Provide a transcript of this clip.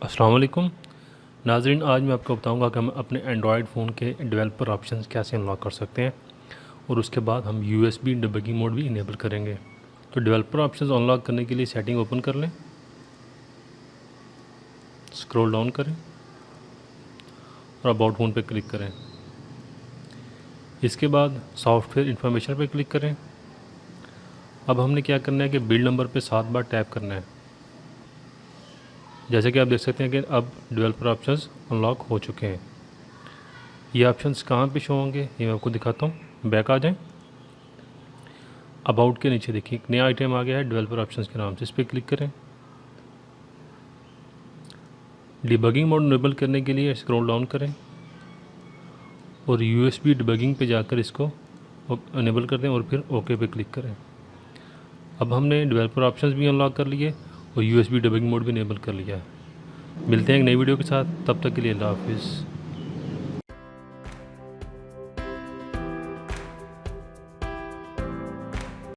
अस्सलाम वालेकुम नाज़रीन, आज मैं आपको बताऊंगा कि हम अपने एंड्रॉयड फ़ोन के डेवलपर ऑप्शंस कैसे अनलॉक कर सकते हैं और उसके बाद हम यूएसबी डिबगिंग मोड भी इनेबल करेंगे। तो डेवलपर ऑप्शंस अनलॉक करने के लिए सेटिंग ओपन कर लें, स्क्रॉल डाउन करें और अबाउट फ़ोन पर क्लिक करें। इसके बाद सॉफ्टवेयर इन्फॉर्मेशन पर क्लिक करें। अब हमने क्या करना है कि बिल्ड नंबर पर 7 बार टैप करना है। जैसे कि आप देख सकते हैं कि अब डेवलपर ऑप्शंस अनलॉक हो चुके हैं। ये ऑप्शंस कहाँ पे शो होंगे ये मैं आपको दिखाता हूँ। बैक आ जाएं, अबाउट के नीचे देखिए एक नया आइटम आ गया है डेवलपर ऑप्शंस के नाम से, इस पर क्लिक करें। डिबगिंग मोड इनेबल करने के लिए स्क्रॉल डाउन करें और यूएसबी डिबगिंग पे जाकर इसको इनेबल कर दें और फिर ओके पे क्लिक करें। अब हमने डेवलपर ऑप्शंस भी अनलॉक कर लिए और यूएसबी डिबगिंग मोड भी इनेबल कर लिया है। मिलते हैं एक नई वीडियो के साथ, तब तक के लिए अल्लाह हाफिज़।